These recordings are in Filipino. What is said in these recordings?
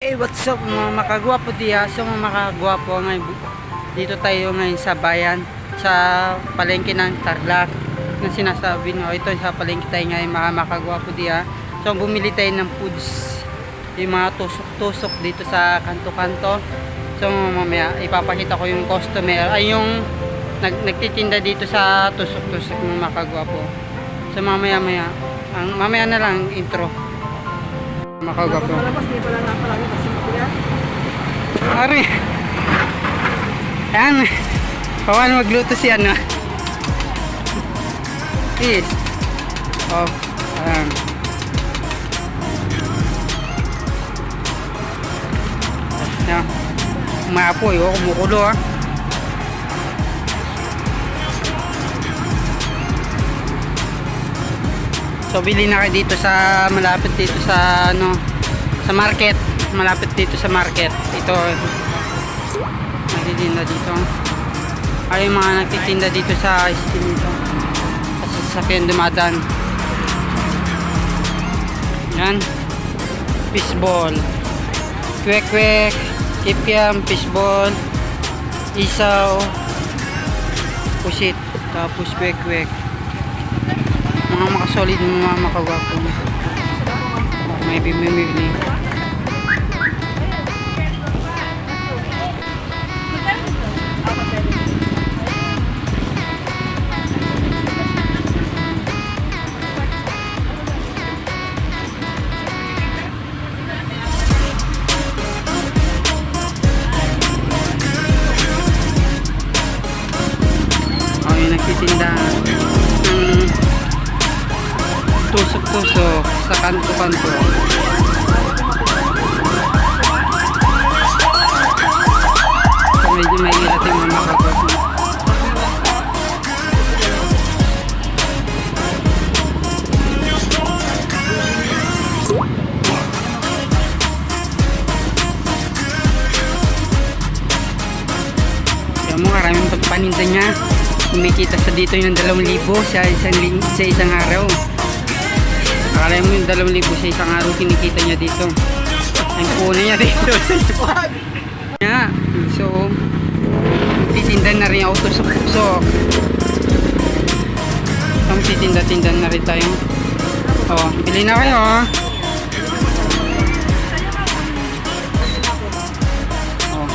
Hey, what's up mga makagwapo diya? So mga makagwapo ngayon, dito tayo ngayon sa bayan, sa palengke ng Tarlac na sinasabi no. Ito sa palengke tayo ngayon mga makagwapo diya. So bumili tayo ng foods, yung mga tusok-tusok dito sa kanto-kanto. So mamaya ipapakita ko yung customer, ay yung nagtitinda dito sa tusok-tusok mga makagwapo. So mamaya na lang intro. Makagwapo. Ari. Ayan. Paano magluto si ano? Is. Oh. Ayan. Ayan. Maapoy. Oh, kumukulo ah. So bili na kayo dito sa malapit dito sa ano, sa market, malapit dito sa market. Ito nagtitinda dito. Ay mga nagtitinda dito sa street dito. Sa sasakyan dumadaan. Yan. Fishball. Kwek-kwek, kipiam, fishball, isaw, pusit, tapos kwek-kwek. Mga makasolid, mga makagwapo. May bimimili. Ay, nagtitinda tusok-tusok sa kanto-kanto. So, medyo may ilat yung mga makagwapo. Kaya mo maraming pagpaninda niya. Kumikita sa dito yung 2,000 sa isang araw. Akala mo yung 2,000 sa isang araw kinikita niya dito. Ang puno niya dito. Yeah. So titinda na rin ako sa puso. So titinda-tinda na rin tayo. Oh, bili na kayo oh. Oh.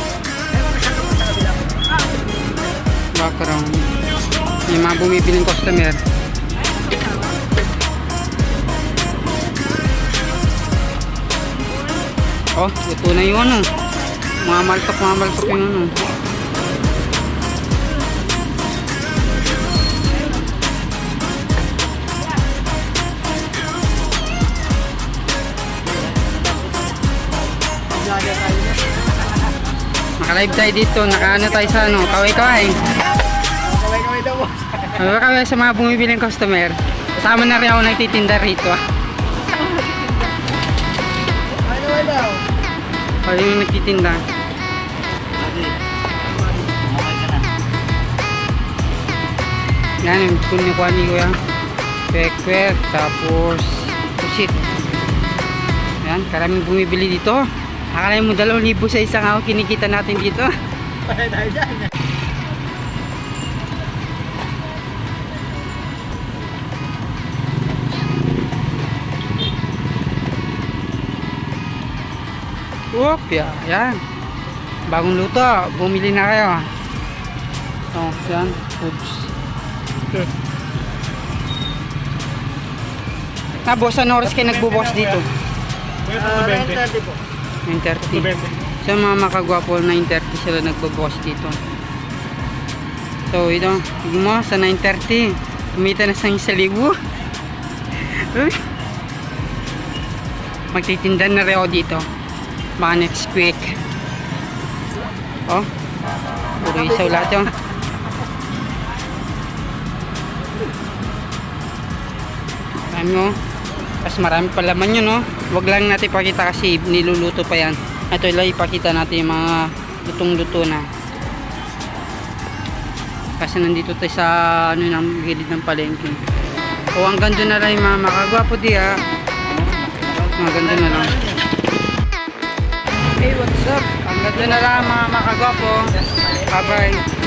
Background. Yung mga bumibiling customer. Oh, ito na yung ano. Mamaltok yung ano. Naka-live tayo dito. Naka-ano tayo sa ano. Kaway-kaway. Kaway-kaway daw boss. Kaway sa mga bumibiling customer. Kasama na rin ako nagtitinda rito ah. Kaway-kaway daw. O yung nagtitinda. Yan yung kuha ni kuya. Kwek-kwek. Tapos pusit. Yan, karaming bumibili dito. Akala mo 2,000 sa isang araw kinikita natin dito. Whoop, yan. Bagong luto, bumili na kayo. Oh, yan, oops. Okay. Boss, ano oras kayo nagbubukas dito? 9:30 po. 9:30. So mga makagwapo, 9:30 sila nagbubukas dito. So ito, tignan mo, sa 9:30 kumita na sa 1,000. Magtitinda na rin ako dito. Baka next week. Oh, puro isaw lahat yun. Marami mo. Tapos marami pa laman yun, no? Huwag lang natin pakita kasi niluluto pa yan. Ito lang ipakita natin yung mga lutong-luto na. Kasi nandito tayo sa ano, ng gilid ng palengke. O hanggang doon na lang yung mga makagwapo diya. Hanggang doon na lang. Hey, what's up? Hanggang doon na lang mga makagwapo. Bye-bye.